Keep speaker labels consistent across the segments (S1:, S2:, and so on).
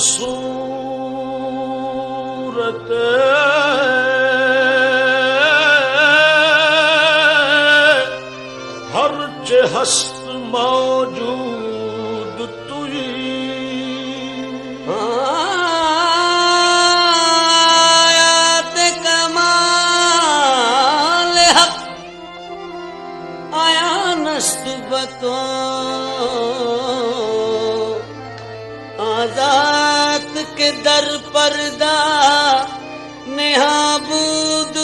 S1: صورت ہر چه هست موجود تویی
S2: آیات کمال حق آیا نست بتو آزاد کے در پردہ نہابود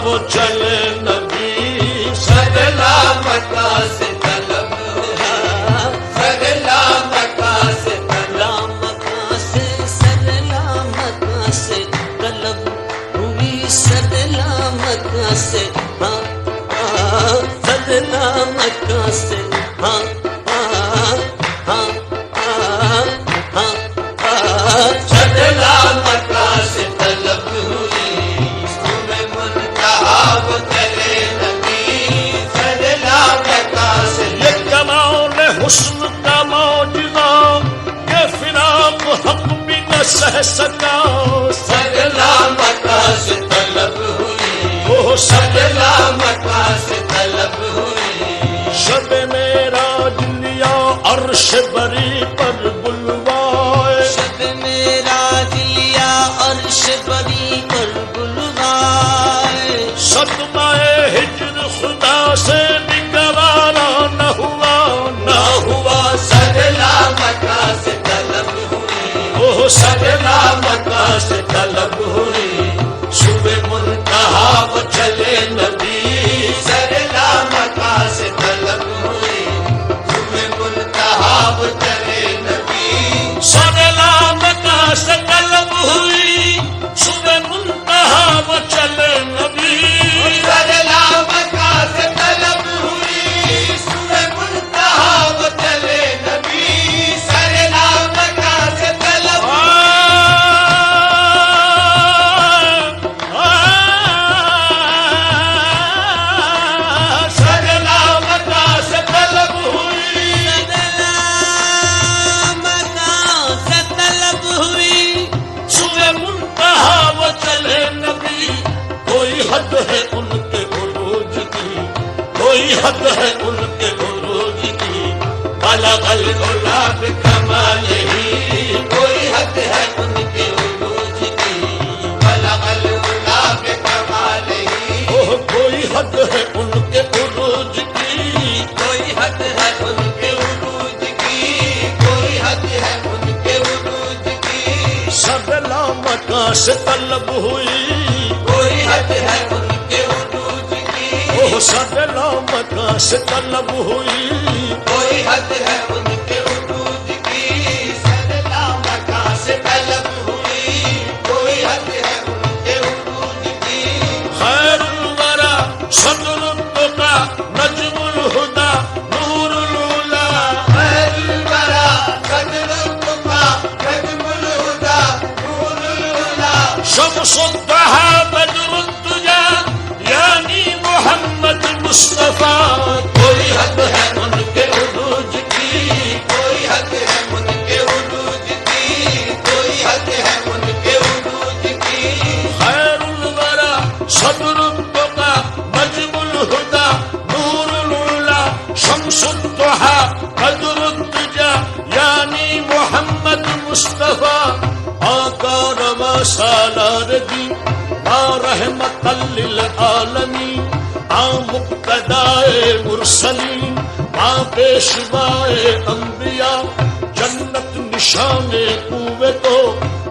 S1: وہ چلے نبی سگلا مکہ سے طلب
S2: سگلا مکہ سے طلب مکہ سے سگلا مکہ سے طلب ہوئی سگلا مکہ سے سگلا مکہ سے
S1: سگلا مکہ سے طلب ہوئی حسن کا معجزہ یہ فراق حق بھی نہ سہ سکا سگلا مکہ سے طلب ہوئی وہ سگلا مکہ سے طلب ہوئی شب معراج لیا عرش بری پر بلوائے
S2: شب معراج لیا عرش بری پر بلوائے
S1: صدمہ ہجر خدا سے نگوارا نہ ہوا سگلا مکہ سے طلب ہوئی وہ سگلا مکہ سے طلب ہوئی صبح منتہا وہ چلے نبی سگلا مکہ سے طلب ہوئی صبح منتہا وہ چلے نبی سگلا مکہ سے طلب ہوئی صبح منتہا وہ چلے نبی سگلا مکہ سے طلب ہوئی صبح منتہا وہ چلے نبی سگلا مکہ سے طلب سگلا مکہ سے طلب ہوئی
S2: سگلا مکہ سے طلب ہوئی
S1: صبح منتہا وہ چلے نبی کوئی حد ہے ان کے عروج کی کوئی حد ہے ان کے عروج کی بلغ العلا بکمالہ کوئی حد ہے ان کے عروج کی بلغ العلا بکمالہ کوئی حد ہے ان کے عروج کی
S2: کوئی حد ہے ان کے عروج کی کوئی حد ہے ان کے عروج کی
S1: سگلا مکہ سے طلب ہوئی
S2: کوئی حد ہے ان کے عروج کی
S1: وہ سگلا مکہ سے طلب ہوئی
S2: کوئی حد ہے ان کے عروج کی سگلا مکہ سے طلب ہوئی کوئی
S1: شمس الضحى قدر الدجى یعنی محمد مصطفیٰ آقا روا سالار دی رحمت للعالمین مقتدائے مرسلین پیشوائے انبیاء جنت نشان قوت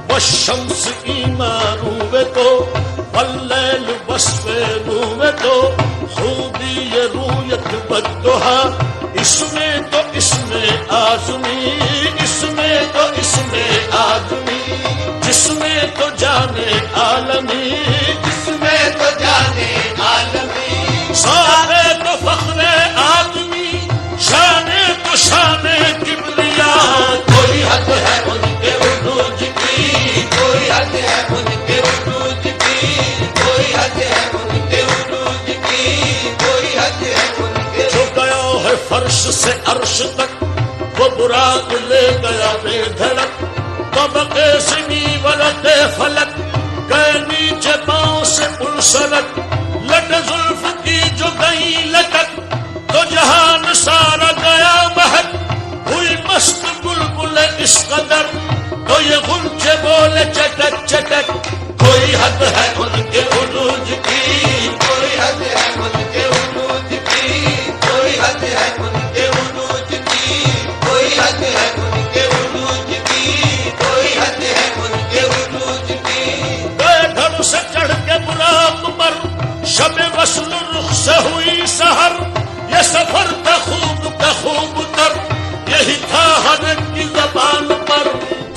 S1: والشمس ایمان روت واللیل وصف روت خوبی رویت والضحا اس میں تو اس میں آزمی اس میں تو اس میں آدمی جس میں تو جانے عالمی جس میں تو جانے عالمی سارے تو فخر آدمی شان تو شان کبریا کوئی حد ہے ان کے عروج کی کوئی حد ہے ان کے عروج کی کوئی حد ہے ان کے عروج کی کوئی حد ہے ان کے جو گیا ہے فرش سے عرش تک وہ براق لے گیا بے دھڑک طبقے زمیں ولد فلک گئے نیچے پاؤں سے پلسلک لٹ زلف کی جو گئی لٹک تو جہان سارا گیا مہک ہوئی مست بلبل اس قدر تو یہ غنچے بولے چٹک چٹک کوئی حد ہے ان کے عروج کی کوئی حد ہے ان کے عروج کی کوئی حد ہے ان کے عروج کی کوئی حد ہے ان کے عروج کی کوئی حد ہے ان کے عروج کی گئے گھر سے چڑھ کے براق پر شب وصل رخ سے ہوئی سحر یہ سفر کا خوب تر یہی تھا ہر ایک کی زبان پر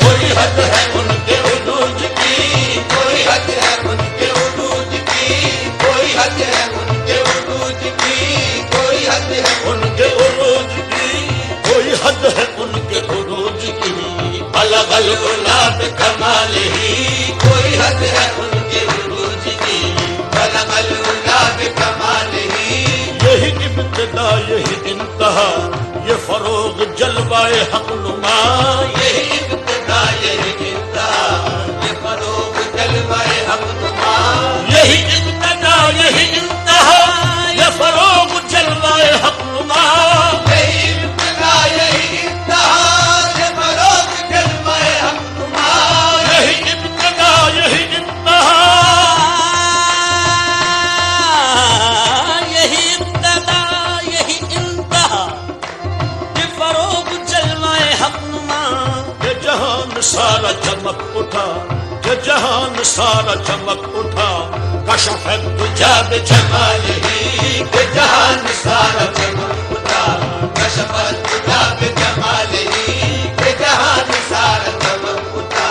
S1: کوئی حد ہے ان کے عروج کی کوئی حد ہے ان کے عروج کی کوئی حد ہے ان کے عروج کی کوئی حد ہے ان کے عروج کی کوئی حد ہے ان کے عروج کی الگ الگ کمال ہی کوئی حد ہے ان کے عروج کی الگ الگ کمال ہی یہی ابتدا یہی انتہا یہ فروغ جلوائے حق نما یہی ابتدا یہی انتہا یہ فروغ جلوائے حق نما یہی ابتدا یہی انتہا یہ فروغ جلوائے حق نما یہی ابتدا یہی انتہا یہ فروغ جلوائے حق نما یہی ابتدا یہی انتہا
S2: یہی ابتدا یہی انتہا یہ فروغ جلوائے حق نما
S1: کہ جہان سارا چمک اٹھا کہ جہان سارا چمک اٹھا کشف الدجا بجمالہ کہ جہان سارا چمک اٹھا کشف الدجا بجمالہ کہ جہان سارا چمک اٹھا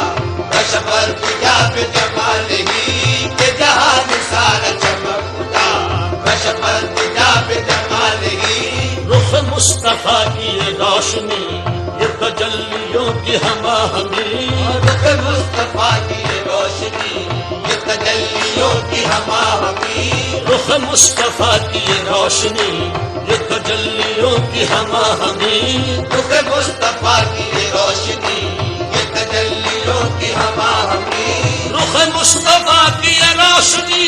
S1: کشف الدجا بجمالہ کہ جہان سارا چمک اٹھا کشف الدجا بجمالہ رخ مصطفیٰ کی یہ روشنی یہ تجلیوں کی ہما ہمی رخ مصطفیٰ کی یہ روشنی یہ تجلیوں کی ہما ہمی رخ مصطفیٰ کی یہ روشنی یہ تجلیوں کی ہما ہمی رخ مصطفیٰ کی یہ روشنی یہ تجلیوں کی ہما ہمی رخ مصطفیٰ کی یہ روشنی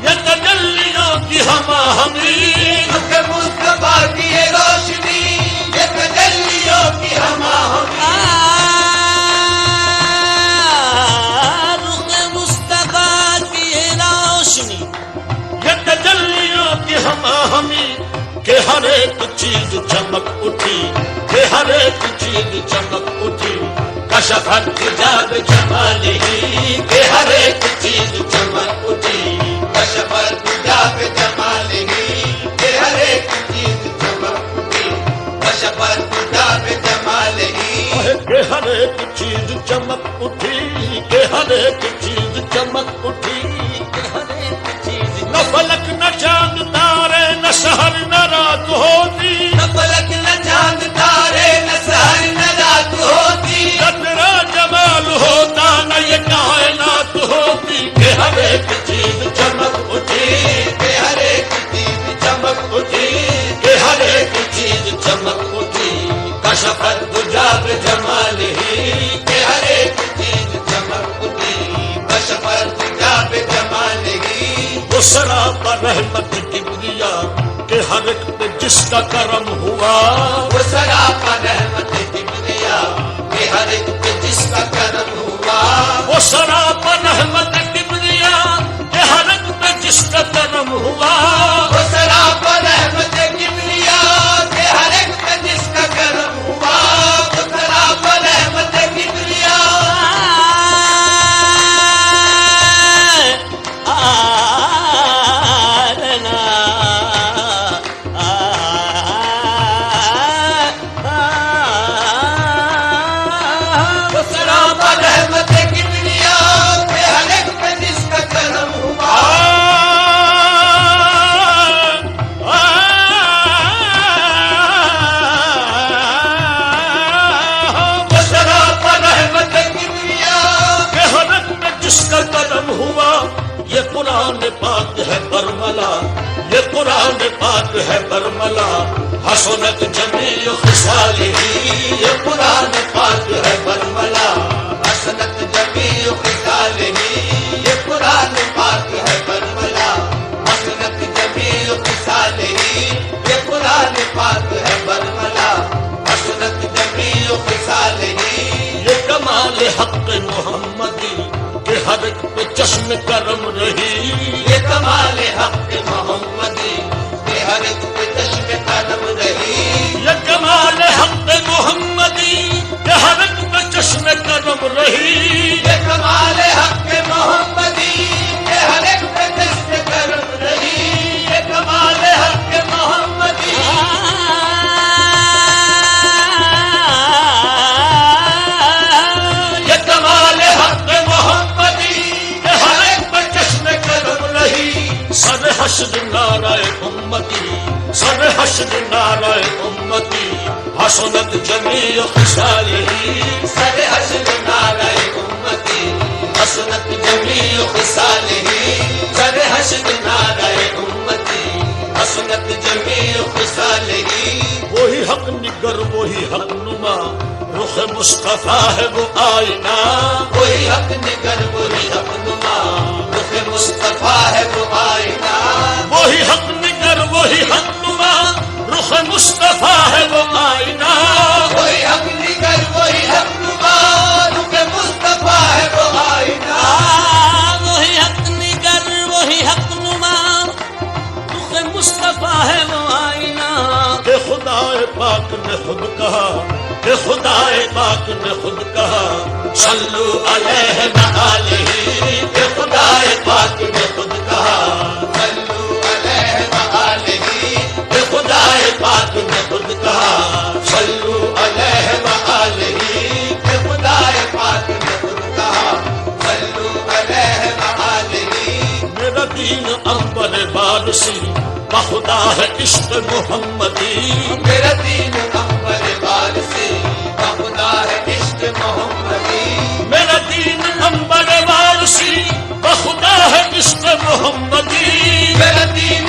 S1: یہ تجلیوں کی ہما ہمی رخ مصطفیٰ کی یہ روشنی یہ تجلیوں کی ہما ہمی
S2: رخ مصطفیٰ کی روشنی
S1: یہ تجلیوں کی ہما ہمی کہ ہر ایک چیز چمک اٹھی کہ ہر ایک چیز چمک اٹھی کشف الدجا بجمالہ کہ ہر ایک چیز چمک اٹھی کشف الدجا بجمالہ کہ ہر ایک چیز چمک اٹھی کشف الدجا بجمالہ کہ ہر ایک چیز چمک اٹھی کہ ہر ایک چیز چمک اٹھی کہ ہر ایک چیز نہ فلک نہ چاند تارے نہ سحر نہ رات ہوتی
S2: نہ فلک نہ چاند تارے نہ سحر نہ رات ہوتی
S1: نہ تیرا جمال ہوتا نہ یہ کائنات ہوتی کہ ہر ایک چیز چمک اٹھی کہ ہر ایک چیز چمک اٹھی کہ ہر ایک چیز چمک اٹھی کشف الدجا بجمالہ کہ ہر ایک چیز چمک اٹھی کشف الدجا بجمالہ وہ سراپا رحمت کبریا کہ کہ ہر ایک پہ جس کا کرم ہوا
S2: وہ سراپا رحمت کبریا کہ ہر ایک پہ جس کا کرم ہوا
S1: وہ سراپا رحمت کبریا کہ ہر ایک پہ جس کا کرم ہوا
S2: وہ سراپا رحمت کبریا کہ ہر ایک پہ جس کا کرم ہوا وہ سراپا رحمت کبریا وہ سراپا رحمت کبریا کہ ہر ایک پہ جس کا کرم ہوا وہ سراپا رحمت کبریا
S1: کہ ہر ایک پہ جس کا کرم ہوا یہ قرآن پاک ہے برملا یہ قرآن پاک ہے برملا حسنت جمیع خصالہ
S2: یہ قرآن پاک ہے برملا حسنت جمیع خصالہ یہ قرآن پاک ہے برملا حسنت جمیع خصالہ یہ قرآن پاک ہے برملا حسنت جمیع خصالہ
S1: یہ کمال حق محمدی کہ ہر ایک پہ چشم کرم رہی
S2: یہ کمال حق محمدی کہ ہر ایک پہ چشم کرم رہی
S1: یہ کمال حق محمدی کہ ہر ایک پہ چشم کرم رہی
S2: یہ کمال حق محمدی کہ ہر ایک پہ چشم کرم رہی یہ کمال حق محمدی یہ کمال حق محمدی کہ ہر ایک پہ چشم کرم رہی
S1: سر حشر نعرہ امتی سر حشر نعرہ امتی حسنت جمیع خصالہ
S2: سر حشر نعرہ امتی حسنت جمیع خصالہ سر حشر نعرہ امتی حسنت جمیع خصالہ
S1: وہی حق نگر وہی حق نما رخ مصطفیٰ ہے وہ آئینہ
S2: وہی حق نگر وہی حق نما رخ مصطفیٰ ہے وہ آئینہ
S1: وہی حق نگر وہی حق نما رخ مصطفیٰ ہے وہ آئینہ
S2: وہی حق نگر وہی حق نما رخ مصطفیٰ ہے وہ آئینہ
S1: وہی حق نگر وہی حق نما رخ مصطفیٰ ہے وہ آئینہ کہ خدا پاک نے خود کہا کہ خدا پاک نے خود کہا صلو علیہ وآلہ کہ خدا پاک نے خود کہا
S2: صلو علیہ وآلہ
S1: کہ خدا پاک نے خود کہا
S2: صلو علیہ وآلہ کہ خدا پاک نے خود کہا صلو علیہ وآلہ
S1: میرا دین امبر بارسی بخدا ہے عشق محمدی
S2: میرا دین امبر بال سے خدا ہے عشق محمدی
S1: میرا دین امبر بارسی بخدا ہے عشق محمدی
S2: میرا دین